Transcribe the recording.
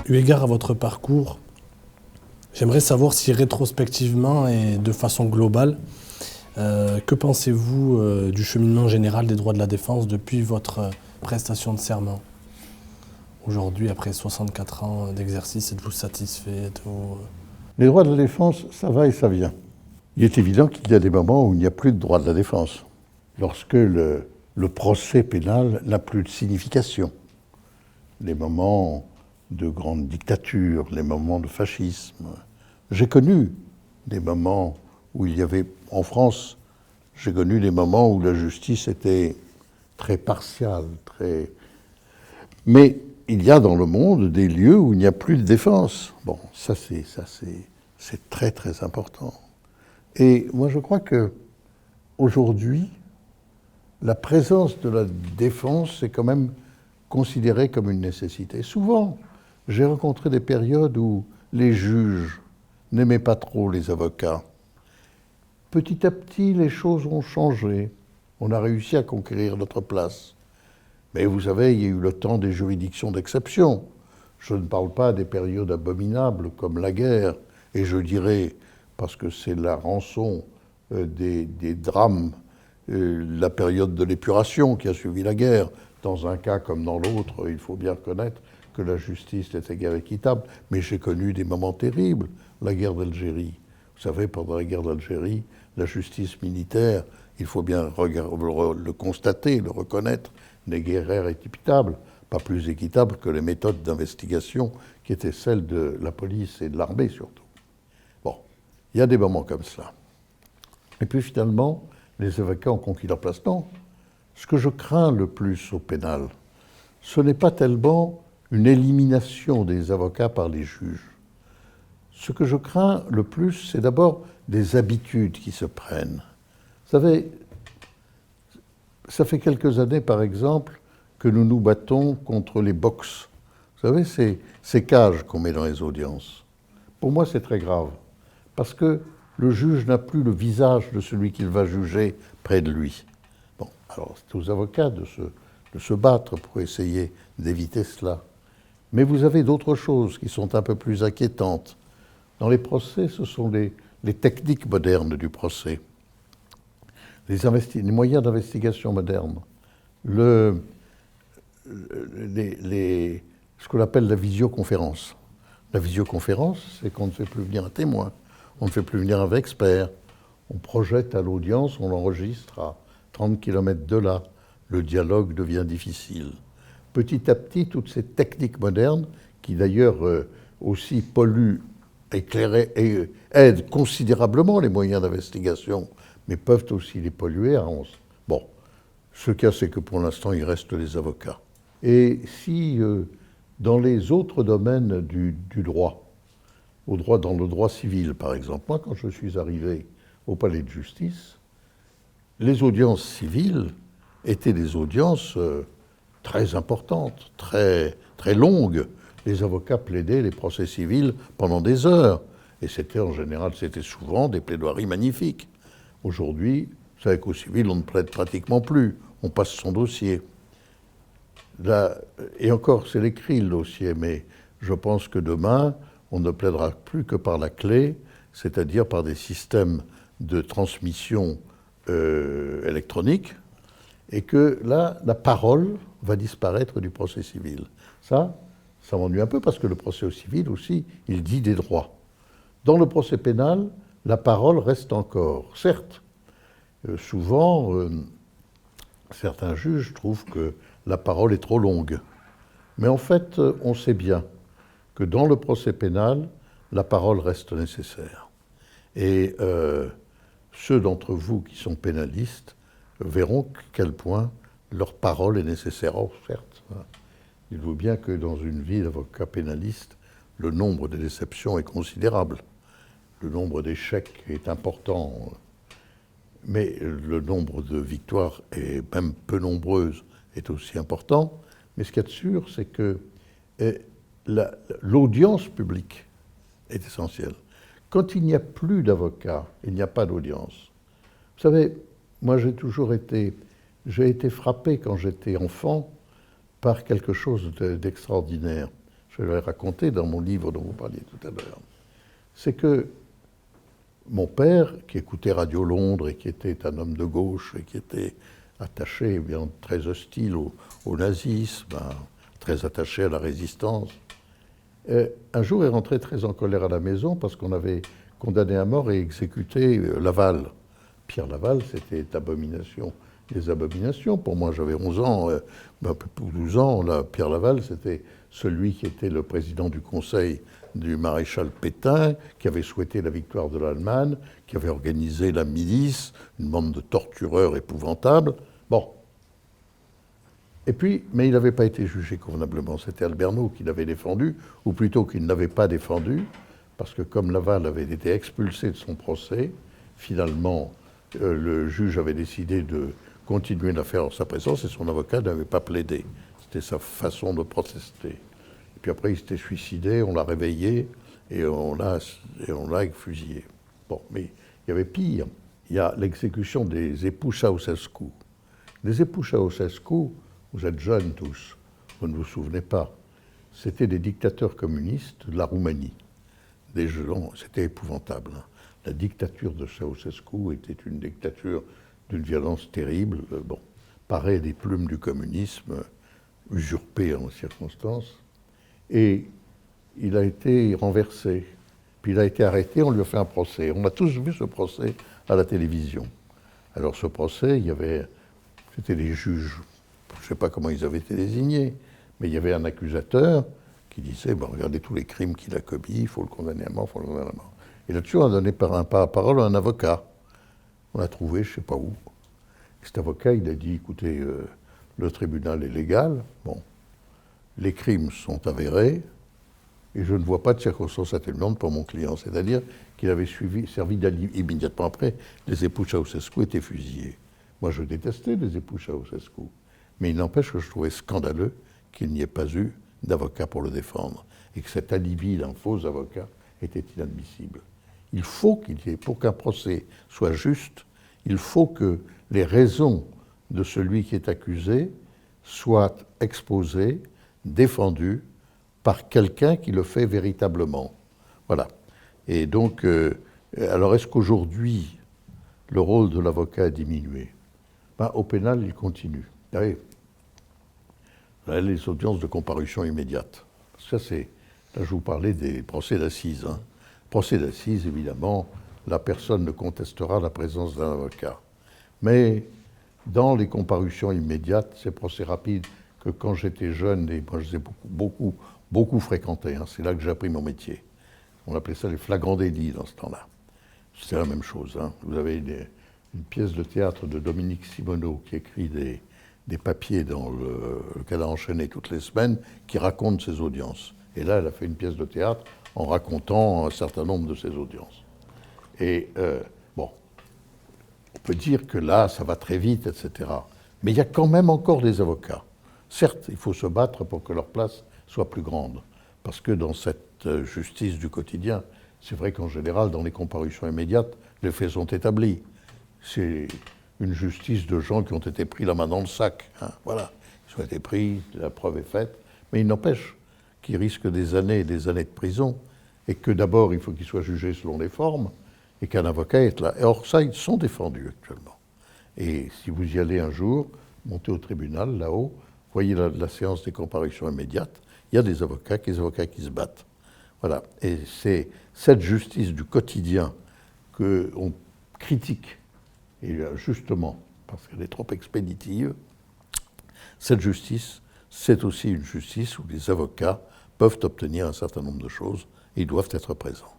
Eu égard à votre parcours, j'aimerais savoir si rétrospectivement et de façon globale, que pensez-vous du cheminement général des droits de la défense depuis votre prestation de serment? Aujourd'hui, après 64 ans d'exercice, êtes-vous satisfait? Les droits de la défense, ça va et ça vient. Il est évident qu'il y a des moments où il n'y a plus de droits de la défense. Lorsque le procès pénal n'a plus de signification. Les moments de grande dictature, les moments de fascisme. J'ai connu des moments où il y avait, en France, j'ai connu des moments où la justice était très partiale, Mais il y a dans le monde des lieux où il n'y a plus de défense. Bon, ça c'est très très important. Et moi je crois que aujourd'hui, la présence de la défense est quand même considérée comme une nécessité. Souvent, j'ai rencontré des périodes où les juges n'aimaient pas trop les avocats. Petit à petit, les choses ont changé. On a réussi à conquérir notre place. Mais vous savez, il y a eu le temps des juridictions d'exception. Je ne parle pas des périodes abominables comme la guerre, et je dirais, parce que c'est la rançon des drames, la période de l'épuration qui a suivi la guerre. Dans un cas comme dans l'autre, il faut bien reconnaître que la justice n'était guère équitable. Mais j'ai connu des moments terribles. La guerre d'Algérie. Vous savez, pendant la guerre d'Algérie, la justice militaire, il faut bien le constater, le reconnaître, n'est guère équitable, pas plus équitable que les méthodes d'investigation qui étaient celles de la police et de l'armée surtout. Bon, il y a des moments comme cela. Et puis finalement, les avocats ont conquis leur place. Non, ce que je crains le plus au pénal, ce n'est pas tellement une élimination des avocats par les juges. Ce que je crains le plus, c'est d'abord des habitudes qui se prennent. Vous savez, ça fait quelques années, par exemple, que nous nous battons contre les box. Vous savez, ces cages qu'on met dans les audiences. Pour moi, c'est très grave, parce que le juge n'a plus le visage de celui qu'il va juger près de lui. Bon, alors c'est aux avocats de se battre pour essayer d'éviter cela. Mais vous avez d'autres choses qui sont un peu plus inquiétantes. Dans les procès, ce sont les techniques modernes du procès. Les moyens d'investigation modernes, ce qu'on appelle la visioconférence. La visioconférence, c'est qu'on ne fait plus venir un témoin, on ne fait plus venir un expert, on projette à l'audience, on l'enregistre à 30 km de là, le dialogue devient difficile. Petit à petit, toutes ces techniques modernes, qui d'ailleurs aussi polluent, et aident considérablement les moyens d'investigation, mais peuvent aussi les polluer à 11. Bon, ce cas, c'est que pour l'instant, il reste les avocats. Et si, dans les autres domaines du droit, dans le droit civil, par exemple, moi, quand je suis arrivé au palais de justice, les audiences civiles étaient des audiences très importantes, très, très longues. Les avocats plaidaient les procès civils pendant des heures. Et c'était en général, c'était souvent des plaidoiries magnifiques. Aujourd'hui, vous savez qu'au civil, on ne plaide pratiquement plus. On passe son dossier. Là, et encore, c'est l'écrit, le dossier, mais je pense que demain, on ne plaidera plus que par la clé, c'est-à-dire par des systèmes de transmission électronique, et que là, la parole va disparaître du procès civil. Ça m'ennuie un peu, parce que le procès au civil aussi, il dit des droits. Dans le procès pénal, la parole reste encore. Certes, souvent, certains juges trouvent que la parole est trop longue. Mais en fait, on sait bien que dans le procès pénal, la parole reste nécessaire. Et ceux d'entre vous qui sont pénalistes verront à quel point leur parole est nécessaire. Oh, certes, il vaut bien que dans une vie d'avocat pénaliste, le nombre de déceptions est considérable. Le nombre d'échecs est important, mais le nombre de victoires, est même peu nombreuses, est aussi important. Mais ce qu'il y a de sûr, c'est que l'audience publique est essentielle. Quand il n'y a plus d'avocats, il n'y a pas d'audience. Vous savez, moi j'ai été frappé quand j'étais enfant par quelque chose d'extraordinaire. je l'ai raconté dans mon livre dont vous parliez tout à l'heure, c'est que mon père, qui écoutait Radio Londres et qui était un homme de gauche et qui était attaché, bien très hostile au nazisme, très attaché à la résistance, un jour est rentré très en colère à la maison parce qu'on avait condamné à mort et exécuté Laval. Pierre Laval, c'était abomination des abominations. Pour moi, j'avais 11 ans, un peu plus 12 ans. Là, Pierre Laval, c'était celui qui était le président du conseil du maréchal Pétain, qui avait souhaité la victoire de l'Allemagne, qui avait organisé la milice, une bande de tortureurs épouvantables. Bon. Et puis, mais il n'avait pas été jugé convenablement. C'était Albernaud qui l'avait défendu, ou plutôt qu'il ne l'avait pas défendu, parce que comme Laval avait été expulsé de son procès, finalement, le juge avait décidé de continuer l'affaire en sa présence et son avocat n'avait pas plaidé. C'était sa façon de protester. Et puis après, il s'était suicidé, on l'a réveillé et on l'a fusillé. Bon, mais il y avait pire. Il y a l'exécution des époux Ceausescu. Les époux Ceausescu, vous êtes jeunes tous, vous ne vous souvenez pas, c'était des dictateurs communistes de la Roumanie. Des gens, c'était épouvantable. Hein. La dictature de Ceausescu était une dictature d'une violence terrible, bon, parée des plumes du communisme, usurpée en circonstances. Et il a été renversé. Puis il a été arrêté, on lui a fait un procès. On a tous vu ce procès à la télévision. Alors ce procès, c'était des juges, je ne sais pas comment ils avaient été désignés, mais il y avait un accusateur qui disait, bon, regardez tous les crimes qu'il a commis, il faut le condamner à mort, il faut le condamner à mort. Et là-dessus, on a donné par parole à un avocat. On l'a trouvé, je ne sais pas où. Et cet avocat, il a dit, écoutez, le tribunal est légal, bon, les crimes sont avérés, et je ne vois pas de circonstances atténuantes pour mon client. C'est-à-dire qu'il avait servi d'alibi. Immédiatement après, les époux Ceausescu étaient fusillés. Moi, je détestais les époux Ceausescu. Mais il n'empêche que je trouvais scandaleux qu'il n'y ait pas eu d'avocat pour le défendre. Et que cet alibi d'un faux avocat était inadmissible. Il faut qu'il y ait, pour qu'un procès soit juste, il faut que les raisons de celui qui est accusé soient exposées, défendues, par quelqu'un qui le fait véritablement. Voilà. Et donc, alors est-ce qu'aujourd'hui, le rôle de l'avocat a diminué? Au pénal, il continue. Vous savez, les audiences de comparution immédiate. Ça, là, je vous parlais des procès d'assises. Hein. Procès d'assises, évidemment, la personne ne contestera la présence d'un avocat. Mais dans les comparutions immédiates, ces procès rapides que quand j'étais jeune, et moi je les ai beaucoup fréquentés, hein, c'est là que j'ai appris mon métier. On appelait ça les flagrants délits dans ce temps-là. C'est la même chose. Hein. Vous avez une pièce de théâtre de Dominique Simoneau qui écrit des papiers dans qu'elle a enchaîné toutes les semaines, qui racontent ses audiences. Et là, elle a fait une pièce de théâtre en racontant un certain nombre de ses audiences. Et bon, on peut dire que là, ça va très vite, etc. Mais il y a quand même encore des avocats. Certes, il faut se battre pour que leur place soit plus grande. Parce que dans cette justice du quotidien, c'est vrai qu'en général, dans les comparutions immédiates, les faits sont établis. C'est une justice de gens qui ont été pris la main dans le sac. Hein, voilà, ils ont été pris, la preuve est faite. Mais il n'empêche qu'ils risquent des années et des années de prison, et que d'abord, il faut qu'ils soient jugés selon les formes, et qu'un avocat est là. Et or, ça, ils sont défendus actuellement. Et si vous y allez un jour, montez au tribunal, là-haut, voyez la séance des comparutions immédiates, il y a des avocats qui se battent. Voilà. Et c'est cette justice du quotidien qu'on critique, et justement, parce qu'elle est trop expéditive, cette justice, c'est aussi une justice où les avocats peuvent obtenir un certain nombre de choses et ils doivent être présents.